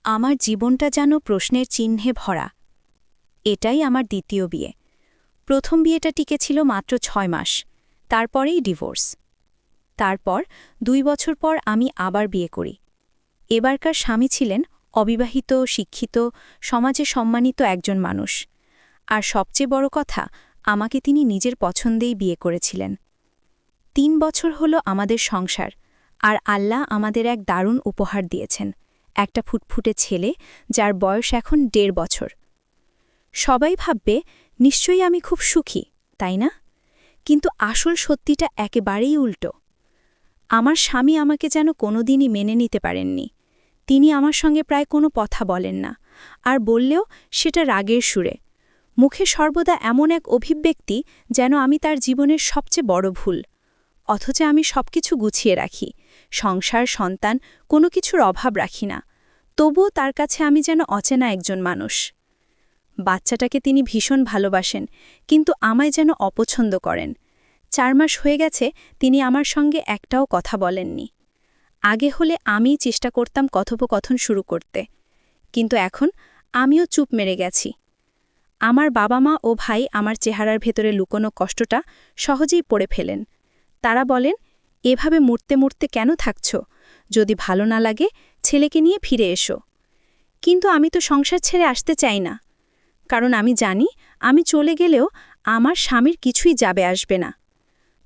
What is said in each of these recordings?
আমার জীবনটা যেন প্রশ্নের চিহ্নে ভরা। এটাই আমার দ্বিতীয় বিয়ে। প্রথম বিয়েটা টিকেছিল মাত্র ৬ মাস, তারপরেই ডিভোর্স। তারপর ২ বছর পর আমি আবার বিয়ে করি। এবারকার স্বামী ছিলেন অবিবাহিত, শিক্ষিত, সমাজে সম্মানিত একজন মানুষ। আর সবচেয়ে বড় কথা, আমাকে তিনি নিজের পছন্দেই বিয়ে করেছিলেন। ৩ বছর হলো আমাদের সংসার, আর আল্লাহ আমাদের এক দারুণ উপহার দিয়েছেন, একটা ফুটফুটে ছেলে যার বয়স এখন ১.৫ বছর। সবাই ভাববে নিশ্চয়ই আমি খুব সুখী, তাই না? কিন্তু আসল সত্যিটা একেবারেই উল্টো। আমার স্বামী আমাকে যেন কোনোদিনই মেনে নিতে পারেননি। তিনি আমার সঙ্গে প্রায় কোনো কথা বলেন না, আর বললেও সেটা রাগের সুরে। মুখে সর্বদা এমন এক অভিব্যক্তি যেন আমি তার জীবনের সবচেয়ে বড় ভুল। অথচ আমি সবকিছু গুছিয়ে রাখি, সংসার, সন্তান, কোনো কিছুর অভাব রাখি না। তবুও তার কাছে আমি যেন অচেনা একজন মানুষ। বাচ্চাটাকে তিনি ভীষণ ভালোবাসেন, কিন্তু আমায় যেন অপছন্দ করেন। ৪ মাস হয়ে গেছে তিনি আমার সঙ্গে একটাও কথা বলেননি। আগে হলে আমিই চেষ্টা করতাম কথোপকথন শুরু করতে, কিন্তু এখন আমিও চুপ মেরে গেছি। আমার বাবা মা ও ভাই আমার চেহারার ভেতরে লুকোনো কষ্টটা সহজেই পড়ে ফেলেন। তারা বলেন, এভাবে মরতে মরতে কেন থাকছ? যদি ভালো না লাগে ছেলেকে নিয়ে ফিরে এসো। কিন্তু আমি তো সংসার ছেড়ে আসতে চাই না, কারণ আমি জানি আমি চলে গেলেও আমার স্বামীর কিছুই যাবে আসবে না।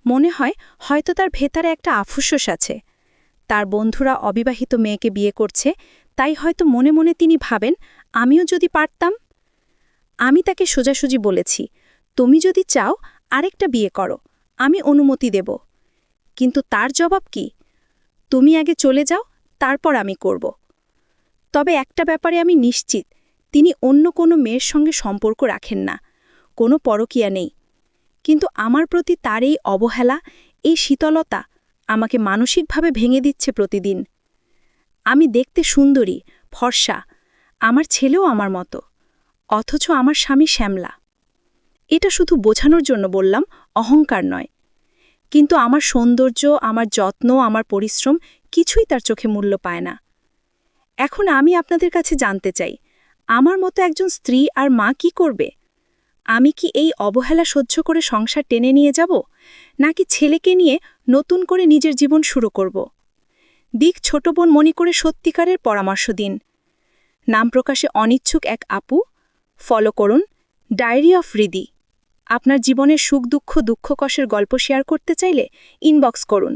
মনে হয় হয়তো তার ভেতরে একটা আফসোস আছে। তার বন্ধুরা অবিবাহিত মেয়েকে বিয়ে করছে, তাই হয়তো মনে মনে তিনি ভাবেন আমিও যদি পারতাম। আমি তাকে সোজাসুজি বলেছি, তুমি যদি চাও আরেকটা বিয়ে করো, আমি অনুমতি দেব। কিন্তু তার জবাব কি? তুমি আগে চলে যাও, তারপর আমি করব। তবে একটা ব্যাপারে আমি নিশ্চিত, তিনি অন্য কোনো মেয়ের সঙ্গে সম্পর্ক রাখেন না, কোনো পরকীয়া নেই। কিন্তু আমার প্রতি তার এই অবহেলা, এই শীতলতা আমাকে মানসিকভাবে ভেঙে দিচ্ছে প্রতিদিন। আমি দেখতে সুন্দরী, ফর্সা, আমার ছেলেও আমার মতো, অথচ আমার স্বামী শ্যামলা। এটা শুধু বোঝানোর জন্য বললাম, অহংকার নয়। কিন্তু আমার সৌন্দর্য, আমার যত্ন, আমার পরিশ্রম কিছুই তার চোখে মূল্য পায় না। এখন আমি আপনাদের কাছে জানতে চাই, আমার মতো একজন স্ত্রী আর মা কি করবে? আমি কি এই অবহেলা সহ্য করে সংসার টেনে নিয়ে যাব, নাকি ছেলেকে নিয়ে নতুন করে নিজের জীবন শুরু করব? দিক ছোট বোন মনে করে সত্যিকারের পরামর্শ দিন। নাম প্রকাশে অনিচ্ছুক এক আপু। ফলো করুন ডায়েরি অফ হৃদি। আপনার জীবনের সুখ দুঃখ, দুঃখ কষ্টের গল্প শেয়ার করতে চাইলে ইনবক্স করুন।